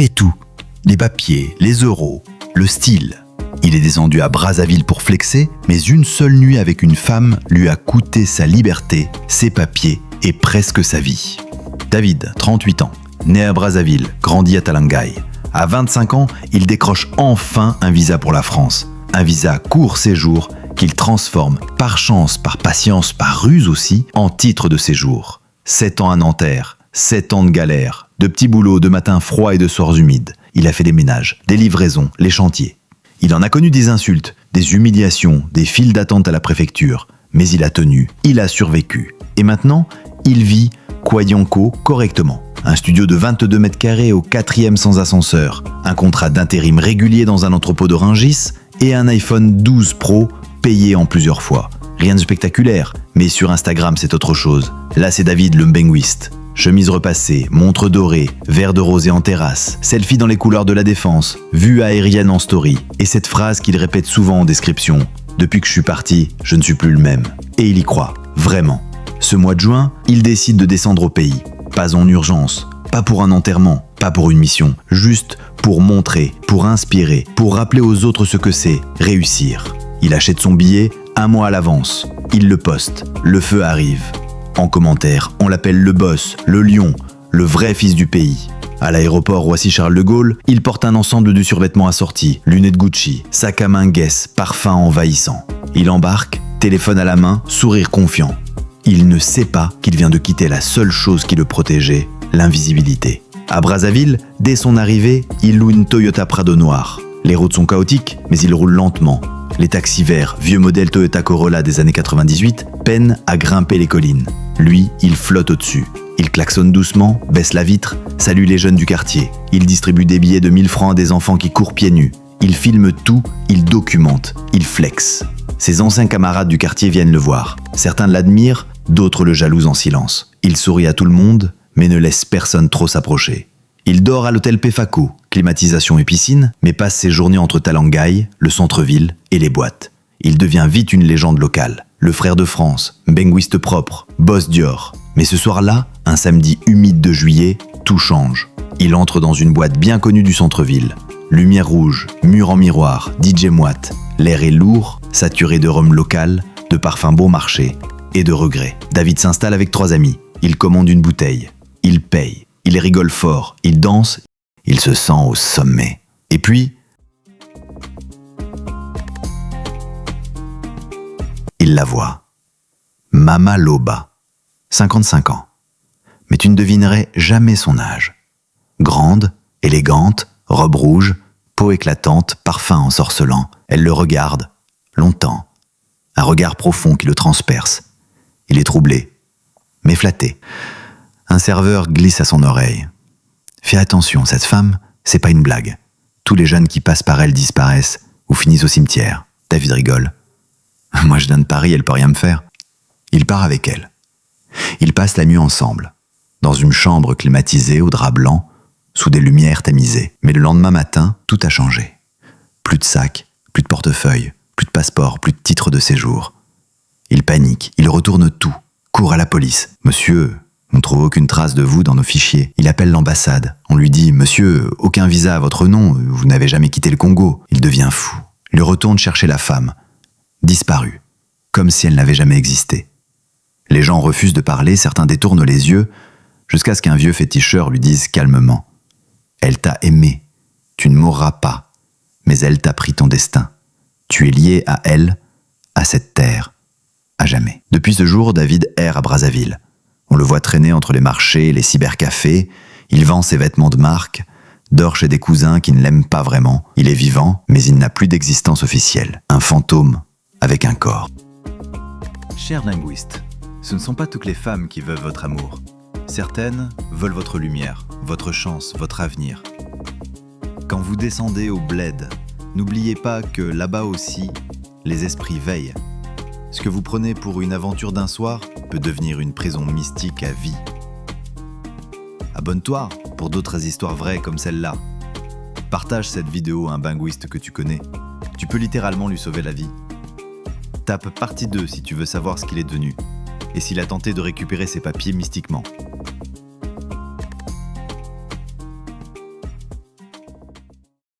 avait tout. Les papiers, les euros, le style. Il est descendu à Brazzaville pour flexer, mais une seule nuit avec une femme lui a coûté sa liberté, ses papiers et presque sa vie. David, 38 ans, né à Brazzaville, grandi à Talangaï. À 25 ans, il décroche enfin un visa pour la France. Un visa court séjour qu'il transforme, par chance, par patience, par ruse aussi, en titre de séjour. 7 ans à Nanterre, 7 ans de galère, de petits boulots, de matins froids et de soirs humides. Il a fait des ménages, des livraisons, les chantiers. Il en a connu des insultes, des humiliations, des files d'attente à la préfecture. Mais il a tenu, il a survécu. Et maintenant, il vit Kwayanko correctement. Un studio de 22 mètres carrés au 4e sans ascenseur, un contrat d'intérim régulier dans un entrepôt de Rungis et un iPhone 12 Pro payé en plusieurs fois. Rien de spectaculaire, mais sur Instagram c'est autre chose. Là c'est David le mbengwiste. Chemise repassée, montre dorée, verre de rosé en terrasse, selfie dans les couleurs de la Défense, vue aérienne en story. Et cette phrase qu'il répète souvent en description. Depuis que je suis parti, je ne suis plus le même. Et il y croit, vraiment. Ce mois de juin, il décide de descendre au pays. Pas en urgence, pas pour un enterrement, pas pour une mission, juste pour montrer, pour inspirer, pour rappeler aux autres ce que c'est, réussir. Il achète son billet 1 mois à l'avance. Il le poste, le feu arrive. En commentaire, on l'appelle le boss, le lion, le vrai fils du pays. À l'aéroport Roissy-Charles de Gaulle, il porte un ensemble de survêtements assortis, lunettes Gucci, sac à main Guess, parfum envahissant. Il embarque, téléphone à la main, sourire confiant. Il ne sait pas qu'il vient de quitter la seule chose qui le protégeait, l'invisibilité. À Brazzaville, dès son arrivée, il loue une Toyota Prado noire. Les routes sont chaotiques, mais il roule lentement. Les taxis verts, vieux modèle Toyota Corolla des années 98, peinent à grimper les collines. Lui, il flotte au-dessus. Il klaxonne doucement, baisse la vitre, salue les jeunes du quartier. Il distribue des billets de 1000 francs à des enfants qui courent pieds nus. Il filme tout, il documente, il flex. Ses anciens camarades du quartier viennent le voir. Certains l'admirent, d'autres le jalousent en silence. Il sourit à tout le monde, mais ne laisse personne trop s'approcher. Il dort à l'hôtel Pefaco, climatisation et piscine, mais passe ses journées entre Talangaï, le centre-ville et les boîtes. Il devient vite une légende locale. Le frère de France, mbengwiste propre, boss Dior. Mais ce soir-là, un samedi humide de juillet, tout change. Il entre dans une boîte bien connue du centre-ville. Lumière rouge, mur en miroir, DJ moite. L'air est lourd, saturé de rhum local, de parfums bon marché et de regrets. David s'installe avec 3 amis. Il commande une bouteille. Il paye. Il rigole fort. Il danse. Il se sent au sommet. Et puis, il la voit. Mama Loba, 55 ans. Mais tu ne devinerais jamais son âge. Grande, élégante, robe rouge, peau éclatante, parfum ensorcelant. Elle le regarde, longtemps. Un regard profond qui le transperce. Il est troublé, mais flatté. Un serveur glisse à son oreille. Fais attention, cette femme, c'est pas une blague. Tous les jeunes qui passent par elle disparaissent ou finissent au cimetière. David rigole. Moi je viens de Paris, elle peut rien me faire. Il part avec elle. Ils passent la nuit ensemble, dans une chambre climatisée au drap blanc, sous des lumières tamisées. Mais le lendemain matin, tout a changé. Plus de sac, plus de portefeuille, plus de passeport, plus de titre de séjour. Il panique, il retourne tout, court à la police. « Monsieur, on ne trouve aucune trace de vous dans nos fichiers. » Il appelle l'ambassade. On lui dit « Monsieur, aucun visa à votre nom, vous n'avez jamais quitté le Congo. » Il devient fou. Il retourne chercher la femme, disparue, comme si elle n'avait jamais existé. Les gens refusent de parler, certains détournent les yeux, jusqu'à ce qu'un vieux féticheur lui dise calmement « Elle t'a aimé, tu ne mourras pas, mais elle t'a pris ton destin. Tu es lié à elle, à cette terre, à jamais. » Depuis ce jour, David erre à Brazzaville. On le voit traîner entre les marchés, les cybercafés, il vend ses vêtements de marque, dort chez des cousins qui ne l'aiment pas vraiment. Il est vivant, mais il n'a plus d'existence officielle. Un fantôme avec un corps. Cher linguiste, ce ne sont pas toutes les femmes qui veulent votre amour. Certaines veulent votre lumière, votre chance, votre avenir. Quand vous descendez au bled, n'oubliez pas que là-bas aussi, les esprits veillent. Ce que vous prenez pour une aventure d'un soir peut devenir une prison mystique à vie. Abonne-toi pour d'autres histoires vraies comme celle-là. Partage cette vidéo à un binguiste que tu connais. Tu peux littéralement lui sauver la vie. Tape partie 2 si tu veux savoir ce qu'il est devenu et s'il a tenté de récupérer ses papiers mystiquement.